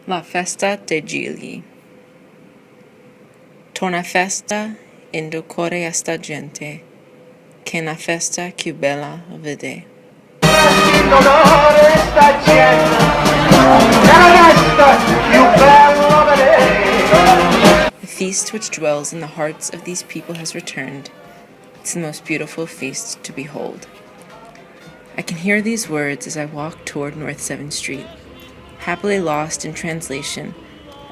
La Festa Dei Gigli. Torna festa in do core a sta gente, che na festa più bella vede. The feast which dwells in the hearts of these people has returned. It's the most beautiful feast to behold. I can hear these words as I walk toward North 7th Street, happily lost in translation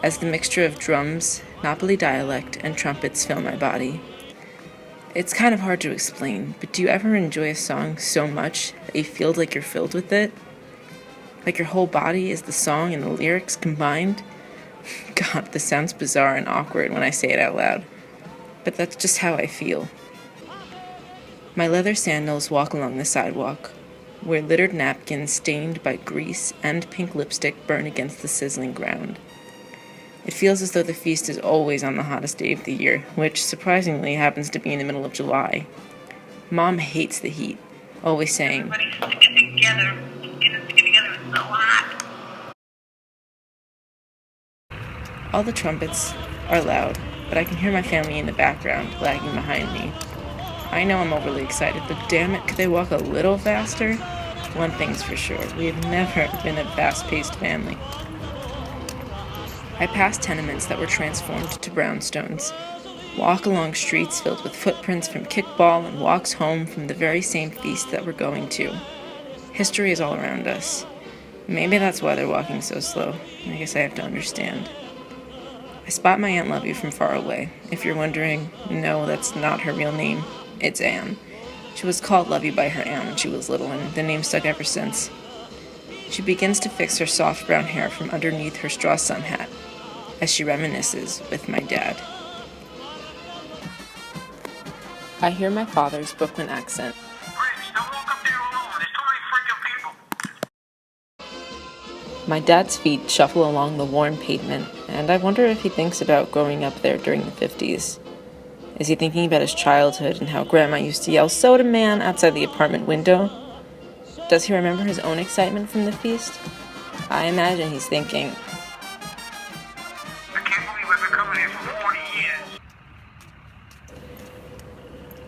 as the mixture of drums, Napoli dialect, and trumpets fill my body. It's kind of hard to explain, but do you ever enjoy a song so much that you feel like you're filled with it? Like your whole body is the song and the lyrics combined? God, this sounds bizarre and awkward when I say it out loud, but that's just how I feel. My leather sandals walk along the sidewalk, where littered napkins stained by grease and pink lipstick burn against the sizzling ground. It feels as though the feast is always on the hottest day of the year, which surprisingly happens to be in the middle of July. Mom hates the heat, always saying, "Everybody's sticking together. Sticking together is so hot." All the trumpets are loud, but I can hear my family in the background, lagging behind me. I know I'm overly excited, but damn it, could they walk a little faster? One thing's for sure, we have never been a fast-paced family. I pass tenements that were transformed to brownstones, walk along streets filled with footprints from kickball, and walks home from the very same feast that we're going to. History is all around us. Maybe that's why they're walking so slow. I guess I have to understand. I spot my Aunt Lovey from far away. If you're wondering, no, that's not her real name. It's Anne. She was called Lovey by her aunt when she was little, and the name stuck ever since. She begins to fix her soft brown hair from underneath her straw sun hat, as she reminisces with my dad. I hear my father's Brooklyn accent. Rich, don't walk up there alone. There's too many freaking people. My dad's feet shuffle along the worn pavement, and I wonder if he thinks about growing up there during the 50s. Is he thinking about his childhood and how Grandma used to yell, "Soda man," outside the apartment window? Does he remember his own excitement from the feast? I imagine he's thinking, I can't believe I've been coming here for 40 years.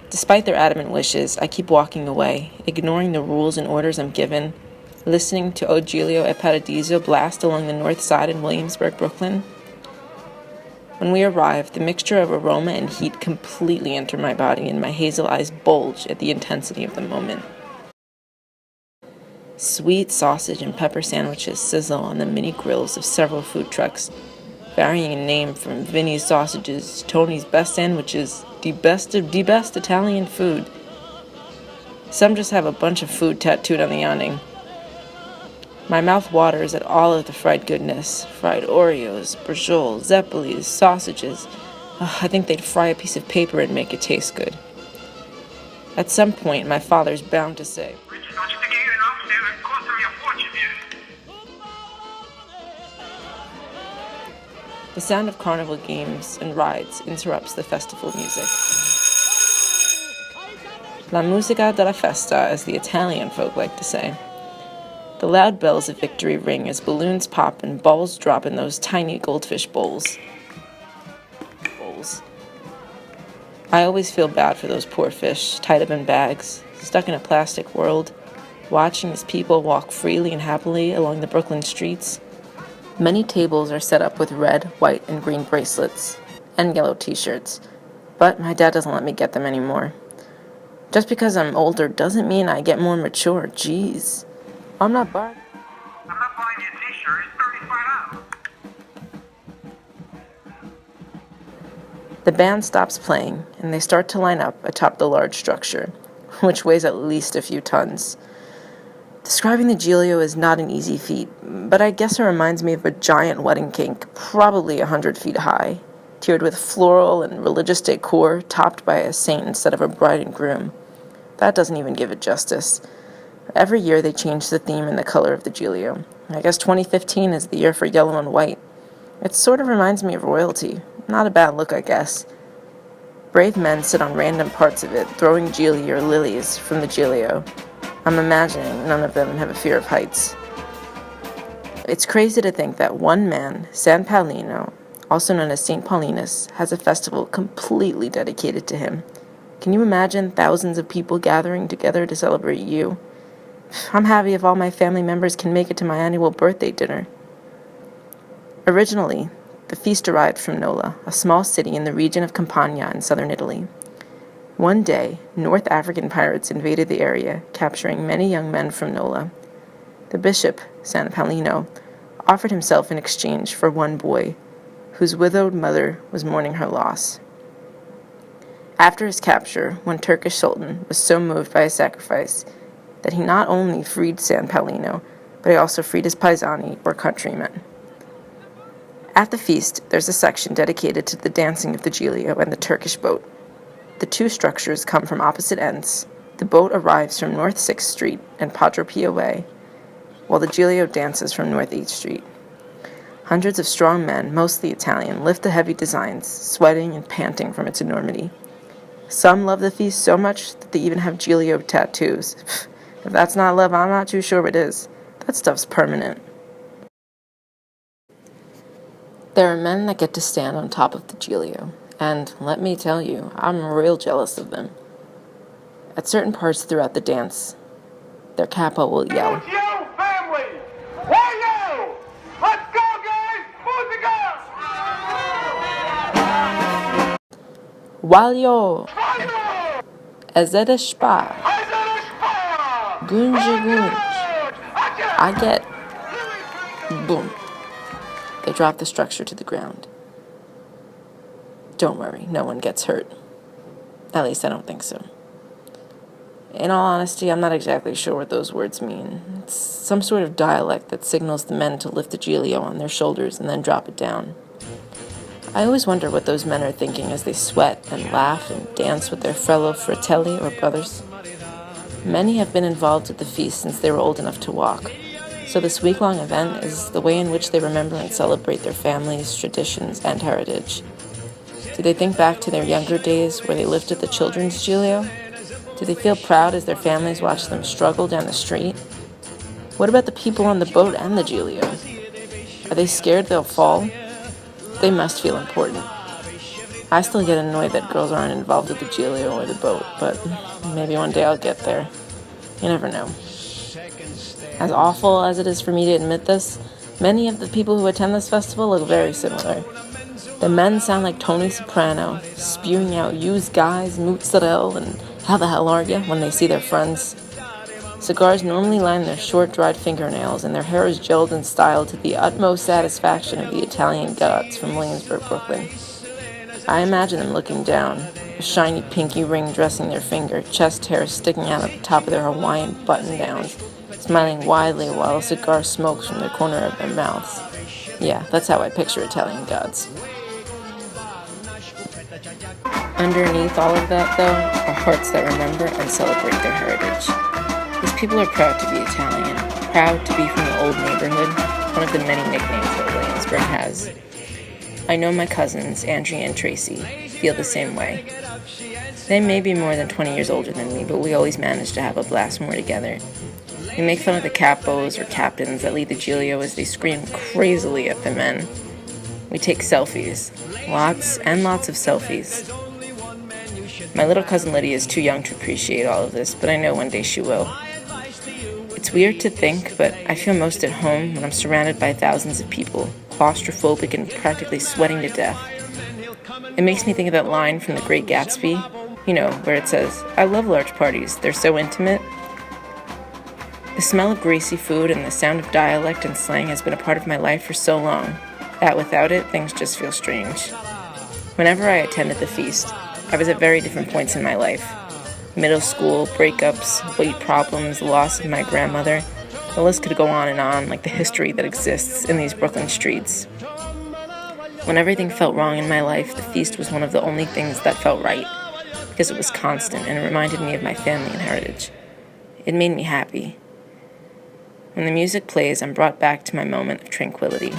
Despite their adamant wishes, I keep walking away, ignoring the rules and orders I'm given, listening to O Giglio e Paradiso blast along the north side in Williamsburg, Brooklyn. When we arrive, the mixture of aroma and heat completely enter my body, and my hazel eyes bulge at the intensity of the moment. Sweet sausage and pepper sandwiches sizzle on the mini grills of several food trucks, varying in name from Vinny's Sausages, Tony's Best Sandwiches, the best of the best Italian food. Some just have a bunch of food tattooed on the awning. My mouth waters at all of the fried goodness. Fried Oreos, brajol, zeppelis, sausages. I think they'd fry a piece of paper and make it taste good. At some point, my father's bound to say, Rich, don't you think you're getting off there? It's costing me a fortune here. The sound of carnival games and rides interrupts the festival music. La musica della festa, as the Italian folk like to say. The loud bells of victory ring as balloons pop and balls drop in those tiny goldfish bowls. I always feel bad for those poor fish, tied up in bags, stuck in a plastic world, watching as people walk freely and happily along the Brooklyn streets. Many tables are set up with red, white, and green bracelets, and yellow t-shirts, but my dad doesn't let me get them anymore. Just because I'm older doesn't mean I get more mature, jeez. I'm not buying I'm not buying your t-shirt. It's $35. The band stops playing, and they start to line up atop the large structure, which weighs at least a few tons. Describing the Giglio is not an easy feat, but I guess it reminds me of a giant wedding cake, probably 100 feet high, tiered with floral and religious decor, topped by a saint instead of a bride and groom. That doesn't even give it justice. Every year they change the theme and the color of the Giglio. I guess 2015 is the year for yellow and white. It sort of reminds me of royalty. Not a bad look, I guess. Brave men sit on random parts of it, throwing Gigli or lilies from the Giglio. I'm imagining none of them have a fear of heights. It's crazy to think that one man, San Paolino, also known as St. Paulinus, has a festival completely dedicated to him. Can you imagine thousands of people gathering together to celebrate you? I'm happy if all my family members can make it to my annual birthday dinner. Originally, the feast arrived from Nola, a small city in the region of Campania in southern Italy. One day, North African pirates invaded the area, capturing many young men from Nola. The bishop, San Paolino, offered himself in exchange for one boy, whose widowed mother was mourning her loss. After his capture, one Turkish sultan was so moved by his sacrifice that he not only freed San Paolino, but he also freed his paesani, or countrymen. At the feast, there's a section dedicated to the dancing of the Giglio and the Turkish boat. The two structures come from opposite ends. The boat arrives from North 6th Street and Padre Pio Way, while the Giglio dances from North 8th Street. Hundreds of strong men, mostly Italian, lift the heavy designs, sweating and panting from its enormity. Some love the feast so much that they even have Giglio tattoos. If that's not love, I'm not too sure what is. That stuff's permanent. There are men that get to stand on top of the Giglio, and let me tell you, I'm real jealous of them. At certain parts throughout the dance, their capo will yell, It's you, family! Hey, you! Let's go, guys! Musica! Walyo! Fire! Ezede Spa! I said it's fire! Gunje Gunj! I get... Boom. They drop the structure to the ground. Don't worry, no one gets hurt. At least I don't think so. In all honesty, I'm not exactly sure what those words mean. It's some sort of dialect that signals the men to lift the Giglio on their shoulders and then drop it down. I always wonder what those men are thinking as they sweat and laugh and dance with their fellow fratelli or brothers. Many have been involved at the feast since they were old enough to walk, so this week-long event is the way in which they remember and celebrate their families, traditions, and heritage. Do they think back to their younger days where they lifted the children's Giglio? Do they feel proud as their families watch them struggle down the street? What about the people on the boat and the Giglio? Are they scared they'll fall? They must feel important. I still get annoyed that girls aren't involved with the Giglio or the boat, but maybe one day I'll get there. You never know. As awful as it is for me to admit this, many of the people who attend this festival look very similar. The men sound like Tony Soprano, spewing out "use guys, mozzarella," and "how the hell are you" when they see their friends. Cigars normally line their short, dried fingernails, and their hair is gelled and styled to the utmost satisfaction of the Italian gods from Williamsburg, Brooklyn. I imagine them looking down, a shiny pinky ring dressing their finger, chest hair sticking out at the top of their Hawaiian button-downs, smiling widely while a cigar smokes from the corner of their mouths. Yeah, that's how I picture Italian gods. Underneath all of that, though, are hearts that remember and celebrate their heritage. These people are proud to be Italian, proud to be from the old neighborhood, one of the many nicknames that Williamsburg has. I know my cousins, Andrea and Tracy, feel the same way. They may be more than 20 years older than me, but we always manage to have a blast when we're together. We make fun of the capos or captains that lead the Giglio as they scream crazily at the men. We take selfies. Lots and lots of selfies. My little cousin Lydia is too young to appreciate all of this, but I know one day she will. It's weird to think, but I feel most at home when I'm surrounded by thousands of people, claustrophobic and practically sweating to death. It makes me think of that line from The Great Gatsby, you know, where it says, "I love large parties, they're so intimate." The smell of greasy food and the sound of dialect and slang has been a part of my life for so long that without it, things just feel strange. Whenever I attended the feast, I was at very different points in my life. Middle school, breakups, weight problems, the loss of my grandmother. The list could go on like the history that exists in these Brooklyn streets. When everything felt wrong in my life, the feast was one of the only things that felt right, because it was constant and it reminded me of my family and heritage. It made me happy. When the music plays, I'm brought back to my moment of tranquility.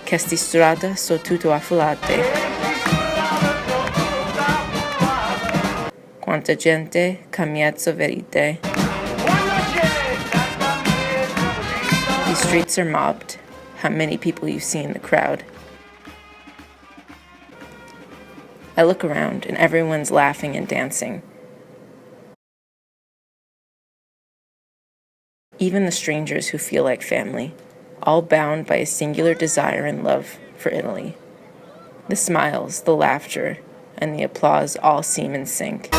Che sti strada so tutto affollate. Quanta gente ca mezzo verite. Di streets are mobbed, how many people you see in the crowd. I look around and everyone's laughing and dancing. Even the strangers who feel like family, all bound by a singular desire and love for Italy. The smiles, the laughter, and the applause all seem in sync.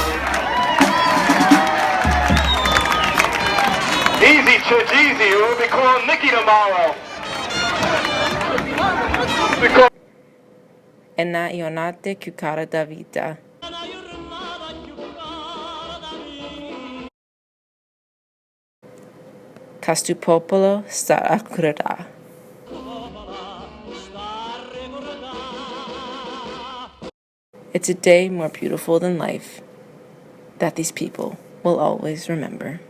Easy, Church, easy. We'll be calling Nikki tomorrow. È una giornata più cara da vita. Castu popolo sta a curare. It's a day more beautiful than life that these people will always remember.